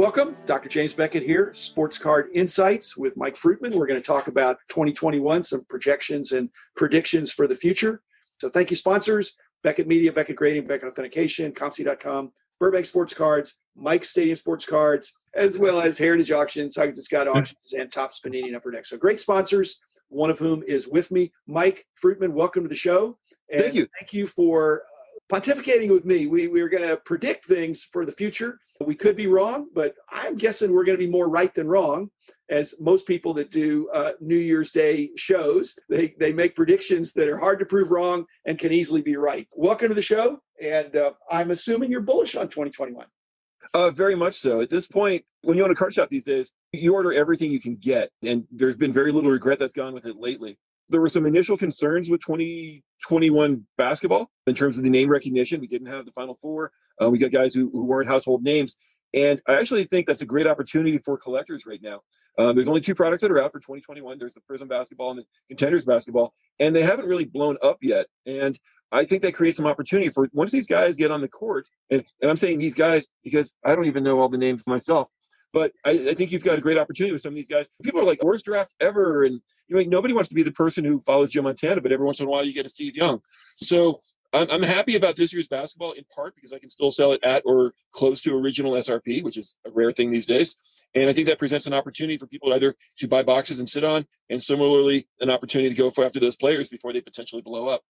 Welcome, Dr. James Beckett here, Sports Card Insights with Mike Fruitman. We're going to talk about 2021, some projections and predictions for the future. So thank you, sponsors, Beckett Media, Beckett Grading, Beckett Authentication, ComC.com, Burbank Sports Cards, Mike Stadium Sports Cards, as well as Heritage Auctions, Huggins & Scott Auctions, and Topps Panini and Upper Deck. So great sponsors, one of whom is with me. Mike Fruitman, welcome to the show. And thank you. Thank you for pontificating with me. We're going to predict things for the future. We could be wrong, but I'm guessing we're going to be more right than wrong, as most people that do New Year's Day shows, they make predictions that are hard to prove wrong and can easily be right. Welcome to the show, and I'm assuming you're bullish on 2021. Very much so. At this point, when you own a card shop these days, you order everything you can get, and there's been very little regret that's gone with it lately. There were some initial concerns with 2021 basketball in terms of the name recognition. We didn't have the Final Four. We got guys who weren't household names. And I actually think that's a great opportunity for collectors right now. There's only two products that are out for 2021. There's the Prism basketball and the Contenders basketball, and they haven't really blown up yet. And I think that creates some opportunity for once these guys get on the court, and I'm saying these guys because I don't even know all the names myself, but I think you've got a great opportunity with some of these guys. People are like, worst draft ever. And nobody wants to be the person who follows Joe Montana, but every once in a while you get a Steve Young. So I'm happy about this year's basketball in part because I can still sell it at or close to original SRP, which is a rare thing these days. And I think that presents an opportunity for people either to buy boxes and sit on, and similarly, an opportunity to go after those players before they potentially blow up.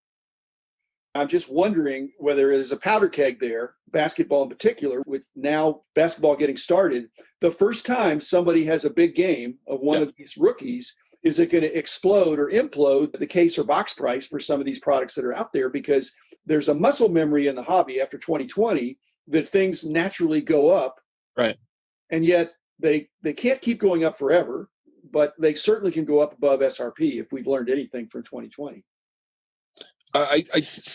I'm just wondering whether there's a powder keg there, basketball in particular, with now basketball getting started. The first time somebody has a big game of one of these rookies, is it going to explode or implode the case or box price for some of these products that are out there? Because there's a muscle memory in the hobby after 2020 that things naturally go up. Right. And yet they can't keep going up forever, but they certainly can go up above SRP if we've learned anything from 2020. I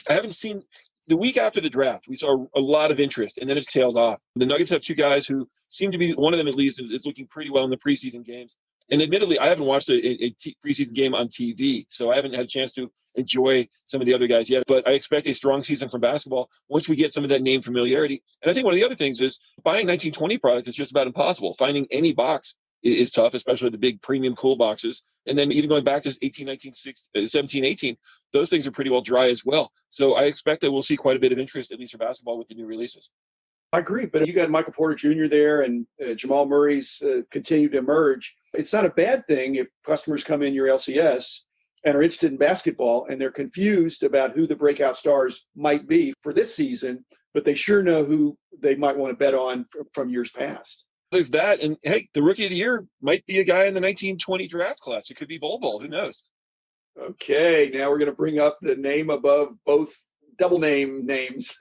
haven't seen the week after the draft. We saw a lot of interest, and then it's tailed off. The Nuggets have two guys who seem to be, one of them at least, is looking pretty well in the preseason games. And admittedly, I haven't watched a preseason game on TV, so I haven't had a chance to enjoy some of the other guys yet. But I expect a strong season from basketball once we get some of that name familiarity. And I think one of the other things is buying 1920 products is just about impossible. Finding any box is tough, especially the big premium cool boxes. And then even going back to 18, 19, 17, 18, those things are pretty well dry as well. So I expect that we'll see quite a bit of interest, at least for basketball, with the new releases. I agree, but you got Michael Porter Jr. there, and Jamal Murray's continued to emerge. It's not a bad thing if customers come in your LCS and are interested in basketball and they're confused about who the breakout stars might be for this season, but they sure know who they might want to bet on from years past. There's that, and hey, the rookie of the year might be a guy in the 1920 draft class. It could be Bol Bol. Who knows? Okay, now we're going to bring up the name above both double names.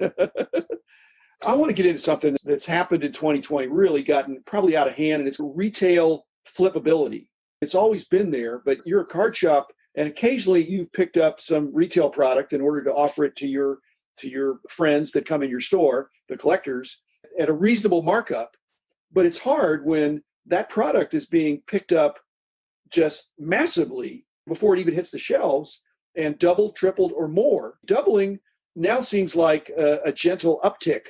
I want to get into something that's happened in 2020, really gotten probably out of hand, and it's retail flippability. It's always been there, but you're a card shop, and occasionally you've picked up some retail product in order to offer it to your friends that come in your store, the collectors, at a reasonable markup. But it's hard when that product is being picked up just massively before it even hits the shelves and doubled, tripled, or more. Doubling now seems like a gentle uptick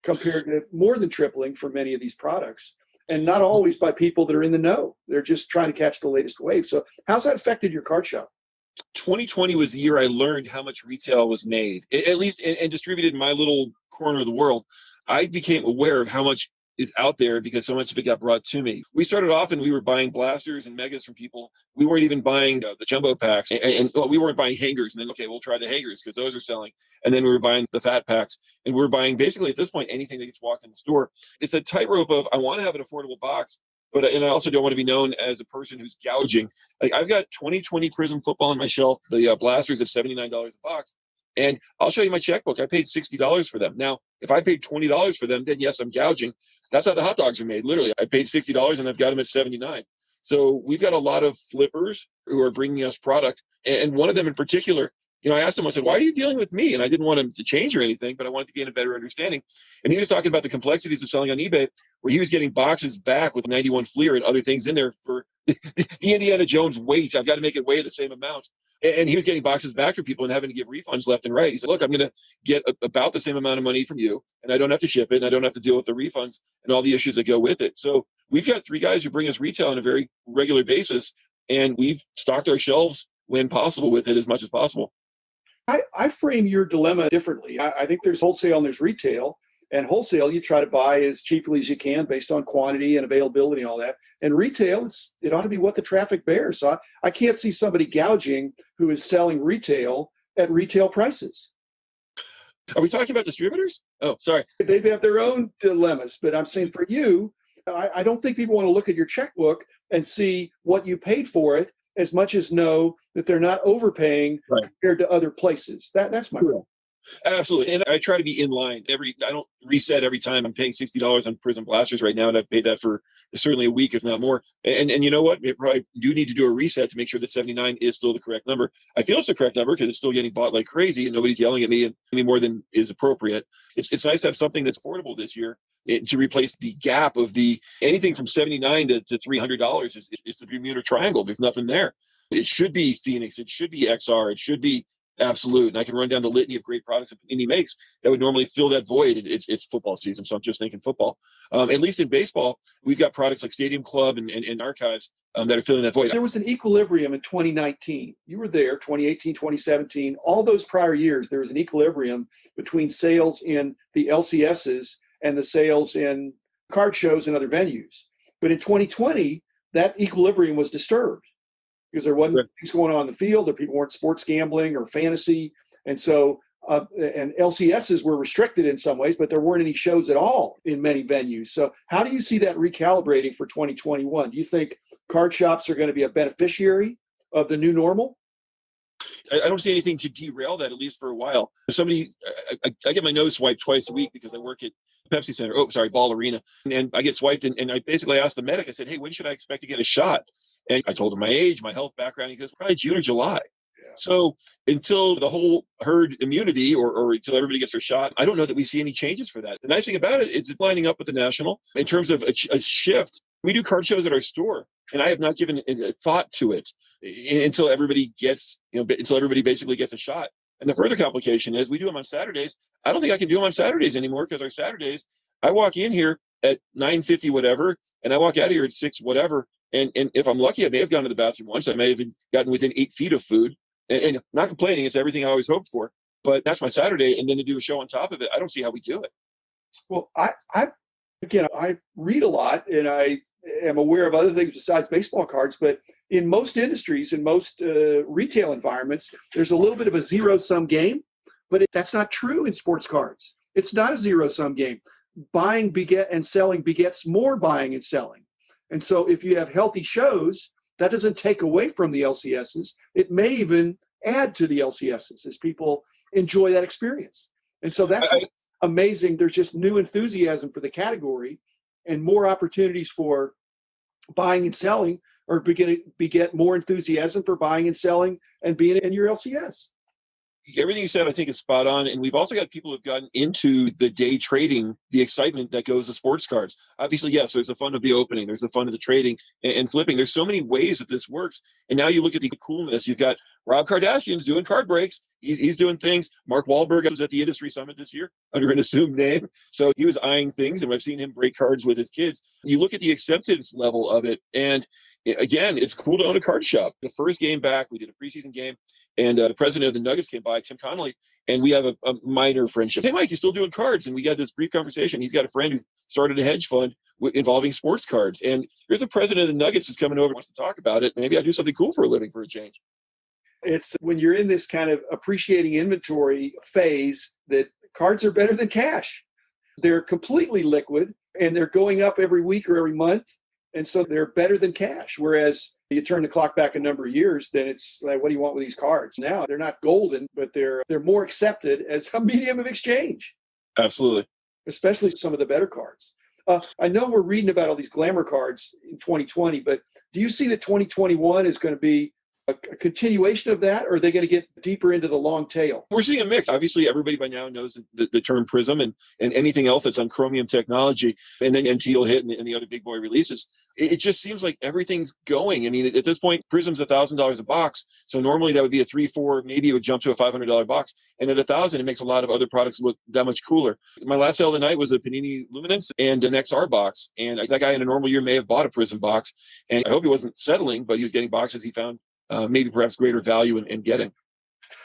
compared to more than tripling for many of these products, and not always by people that are in the know. They're just trying to catch the latest wave. So how's that affected your card shop? 2020 was the year I learned how much retail was made, at least and distributed in my little corner of the world. I became aware of how much is out there because so much of it got brought to me. We started off and we were buying blasters and megas from people. We weren't even buying the jumbo packs, and we weren't buying hangers. And then, okay, we'll try the hangers because those are selling. And then we were buying the fat packs, and we were buying basically at this point anything that gets walked in the store. It's a tightrope of I want to have an affordable box, and I also don't want to be known as a person who's gouging. Like I've got 2020 Prism football on my shelf, the blasters at $79 a box. And I'll show you my checkbook. I paid $60 for them. Now, if I paid $20 for them, then yes, I'm gouging. That's how the hot dogs are made. Literally, I paid $60 and I've got them at $79. So we've got a lot of flippers who are bringing us product. And one of them in particular, I asked him, I said, why are you dealing with me? And I didn't want him to change or anything, but I wanted to gain a better understanding. And he was talking about the complexities of selling on eBay, where he was getting boxes back with 91 Fleer and other things in there for the Indiana Jones weight. I've got to make it weigh the same amount. And he was getting boxes back from people and having to give refunds left and right. He said, look, I'm going to get about the same amount of money from you, and I don't have to ship it, and I don't have to deal with the refunds and all the issues that go with it. So we've got 3 guys who bring us retail on a very regular basis, and we've stocked our shelves when possible with it as much as possible. I frame your dilemma differently. I think there's wholesale and there's retail. And wholesale, you try to buy as cheaply as you can based on quantity and availability and all that. And retail, it ought to be what the traffic bears. So I can't see somebody gouging who is selling retail at retail prices. Are we talking about distributors? Oh, sorry. They have their own dilemmas. But I'm saying for you, I don't think people want to look at your checkbook and see what you paid for it as much as know that they're not overpaying compared to other places. That's my rule. Absolutely. And I try to be in line. I don't reset every time. I'm paying $60 on Prism blasters right now, and I've paid that for certainly a week, if not more. And you know what? We probably do need to do a reset to make sure that 79 is still the correct number. I feel it's the correct number because it's still getting bought like crazy, and nobody's yelling at me any more than is appropriate. It's nice to have something that's affordable this year to replace the gap of anything from $79 to $300 is the Bermuda Triangle. There's nothing there. It should be Phoenix. It should be XR. It should be Absolute. And I can run down the litany of great products that Panini makes that would normally fill that void. It's football season, so I'm just thinking football. At least in baseball, we've got products like Stadium Club and Archives that are filling that void. There was an equilibrium in 2019. You were there, 2018, 2017. All those prior years, there was an equilibrium between sales in the LCSs and the sales in card shows and other venues. But in 2020, that equilibrium was disturbed, because there wasn't things going on in the field, or people weren't sports gambling or fantasy. And so, and LCSs were restricted in some ways, but there weren't any shows at all in many venues. So how do you see that recalibrating for 2021? Do you think card shops are going to be a beneficiary of the new normal? I don't see anything to derail that, at least for a while. I get my nose swiped twice a week because I work at Pepsi Center. Ball Arena. And I get swiped, and I basically asked the medic, I said, hey, when should I expect to get a shot? And I told him my age, my health background. He goes, probably June or July. Yeah. So until the whole herd immunity or until everybody gets their shot, I don't know that we see any changes for that. The nice thing about it is it's lining up with the national. In terms of a shift, we do card shows at our store, and I have not given a thought to it until everybody basically gets a shot. And the further complication is we do them on Saturdays. I don't think I can do them on Saturdays anymore, because our Saturdays, I walk in here at 9:50 whatever, and I walk out of here at 6 whatever. And if I'm lucky, I may have gone to the bathroom once. I may have gotten within 8 feet of food, and not complaining. It's everything I always hoped for. But that's my Saturday, and then to do a show on top of it, I don't see how we do it. Well, I read a lot, and I am aware of other things besides baseball cards. But in most industries, in most retail environments, there's a little bit of a zero-sum game. But that's not true in sports cards. It's not a zero-sum game. Buying and selling begets more buying and selling. And so if you have healthy shows, that doesn't take away from the LCSs. It may even add to the LCSs as people enjoy that experience. And so that's amazing. There's just new enthusiasm for the category, and more opportunities for buying and selling, or beget more enthusiasm for buying and selling and being in your LCS. Everything you said, I think, is spot on. And we've also got people who've gotten into the day trading, the excitement that goes to sports cards. Obviously, yes, there's the fun of the opening. There's the fun of the trading and flipping. There's so many ways that this works. And now you look at the coolness. You've got Rob Kardashian's doing card breaks. He's doing things. Mark Wahlberg was at the Industry Summit this year under an assumed name. So he was eyeing things, and I've seen him break cards with his kids. You look at the acceptance level of it, and again, it's cool to own a card shop. The first game back, we did a preseason game, and the president of the Nuggets came by, Tim Connolly, and we have a minor friendship. Hey, Mike, you still doing cards? And we got this brief conversation. He's got a friend who started a hedge fund involving sports cards. And here's the president of the Nuggets who's coming over and wants to talk about it. Maybe I do something cool for a living for a change. It's when you're in this kind of appreciating inventory phase that cards are better than cash. They're completely liquid, and they're going up every week or every month. And so they're better than cash. Whereas you turn the clock back a number of years, then it's like, what do you want with these cards? Now they're not golden, but they're more accepted as a medium of exchange. Absolutely. Especially some of the better cards. I know we're reading about all these glamour cards in 2020, but do you see that 2021 is going to be a continuation of that, or are they going to get deeper into the long tail? We're seeing a mix. Obviously, everybody by now knows the term prism and anything else that's on chromium technology, and then NT will hit and the other big boy releases. It just seems like everything's going. I mean, at this point, prism's $1,000 a box. So normally that would be a 3, 4, maybe it would jump to a $500 box. And at $1,000, it makes a lot of other products look that much cooler. My last sale of the night was a Panini Luminance and an XR box. And that guy in a normal year may have bought a prism box. And I hope he wasn't settling, but he was getting boxes he found maybe perhaps greater value in getting.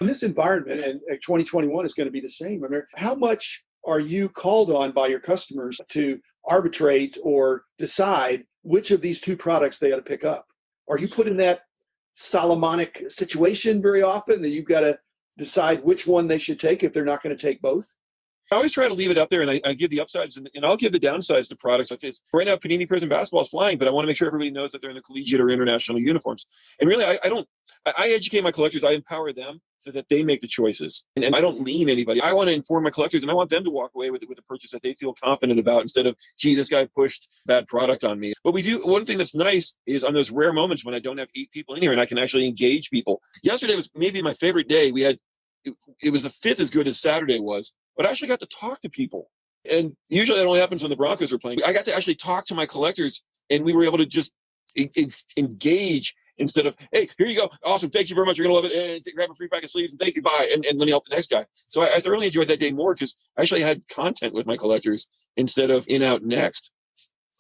In this environment, and 2021 is going to be the same. I mean, how much are you called on by your customers to arbitrate or decide which of these two products they ought to pick up? Are you put in that Solomonic situation very often that you've got to decide which one they should take if they're not going to take both? I always try to leave it up there, and I give the upsides, and I'll give the downsides to products. Like this. Right now, Panini Prism basketball is flying, but I want to make sure everybody knows that they're in the collegiate or international uniforms. And really, I educate my collectors. I empower them so that they make the choices. And I don't lean anybody. I want to inform my collectors, and I want them to walk away with a purchase that they feel confident about instead of, gee, this guy pushed bad product on me. But we do, one thing that's nice is on those rare moments when I don't have 8 people in here and I can actually engage people. Yesterday was maybe my favorite day. We had, it was a fifth as good as Saturday was, but I actually got to talk to people. And usually that only happens when the Broncos are playing. I got to actually talk to my collectors, and we were able to just engage instead of, hey, here you go. Awesome. Thank you very much. You're going to love it. And grab a free pack of sleeves and thank you. Bye. And let me help the next guy. So I thoroughly enjoyed that day more because I actually had content with my collectors instead of in, out, next.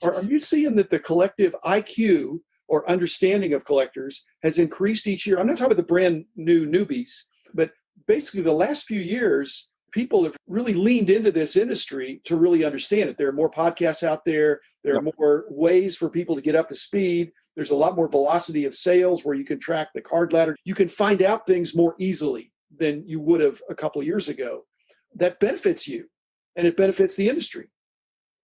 Are you seeing that the collective IQ or understanding of collectors has increased each year? I'm not talking about the brand new newbies, but basically the last few years, people have really leaned into this industry to really understand it. There are more podcasts out there. There are more ways for people to get up to speed. There's a lot more velocity of sales where you can track the card ladder. You can find out things more easily than you would have a couple of years ago. That benefits you, and it benefits the industry.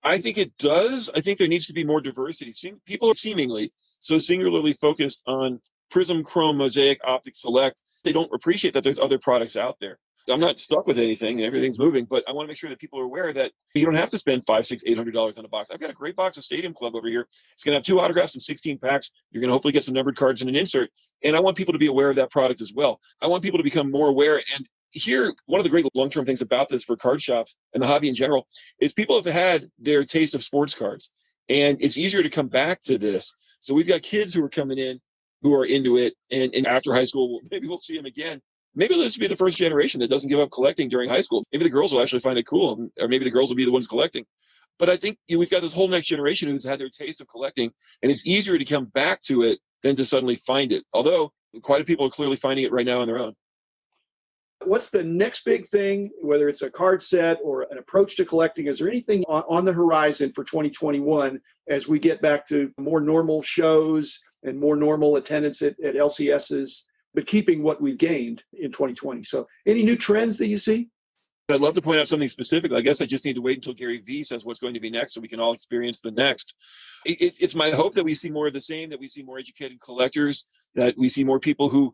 I think it does. I think there needs to be more diversity. People are seemingly so singularly focused on Prism, Chrome, Mosaic, Optic, Select. They don't appreciate that there's other products out there. I'm not stuck with anything. Everything's moving, but I want to make sure that people are aware that you don't have to spend $500, $600, $800 on a box. I've got a great box of Stadium Club over here. It's going to have 2 autographs and 16 packs. You're going to hopefully get some numbered cards and an insert. And I want people to be aware of that product as well. I want people to become more aware. And here, one of the great long-term things about this for card shops and the hobby in general is people have had their taste of sports cards, and it's easier to come back to this. So we've got kids who are coming in who are into it, and after high school, maybe we'll see them again. Maybe this will be the first generation that doesn't give up collecting during high school. Maybe the girls will actually find it cool, or maybe the girls will be the ones collecting. But I think we've got this whole next generation who's had their taste of collecting, and it's easier to come back to it than to suddenly find it. Although quite a few people are clearly finding it right now on their own. What's the next big thing, whether it's a card set or an approach to collecting? Is there anything on the horizon for 2021 as we get back to more normal shows and more normal attendance at LCSs, but keeping what we've gained in 2020? So any new trends that you see? I'd love to point out something specific. I guess I just need to wait until Gary Vee says what's going to be next so we can all experience the next. It's my hope that we see more of the same, that we see more educated collectors, that we see more people who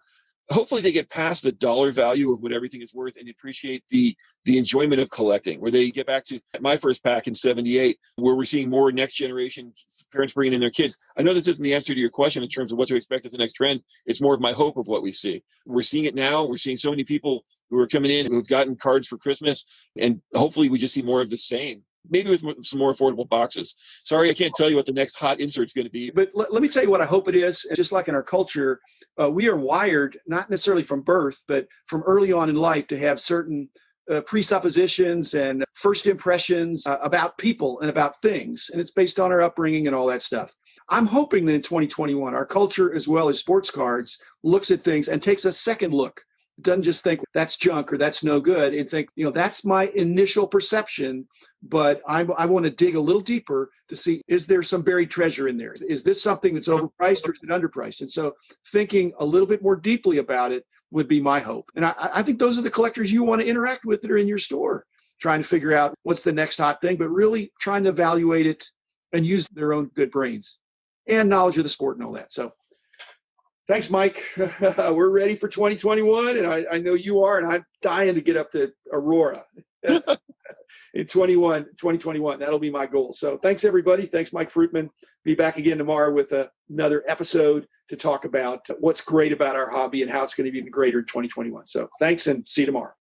hopefully they get past the dollar value of what everything is worth and appreciate the enjoyment of collecting, where they get back to my first pack in 78, where we're seeing more next generation parents bringing in their kids. I know this isn't the answer to your question in terms of what to expect as the next trend. It's more of my hope of what we see. We're seeing it now. We're seeing so many people who are coming in who've gotten cards for Christmas, and hopefully we just see more of the same. Maybe with some more affordable boxes. Sorry, I can't tell you what the next hot insert's going to be. But let me tell you what I hope it is. Just like in our culture, we are wired, not necessarily from birth, but from early on in life to have certain presuppositions and first impressions about people and about things. And it's based on our upbringing and all that stuff. I'm hoping that in 2021, our culture, as well as sports cards, looks at things and takes a second look. It doesn't just think that's junk or that's no good, and think, that's my initial perception, but I want to dig a little deeper to see, is there some buried treasure in there? Is this something that's overpriced or is it underpriced? And so thinking a little bit more deeply about it would be my hope. And I think those are the collectors you want to interact with that are in your store, trying to figure out what's the next hot thing, but really trying to evaluate it and use their own good brains and knowledge of the sport and all that. So thanks, Mike. We're ready for 2021, and I know you are, and I'm dying to get up to Aurora. in 2021. That'll be my goal. So thanks, everybody. Thanks, Mike Fruitman. Be back again tomorrow with another episode to talk about what's great about our hobby and how it's going to be even greater in 2021. So thanks, and see you tomorrow.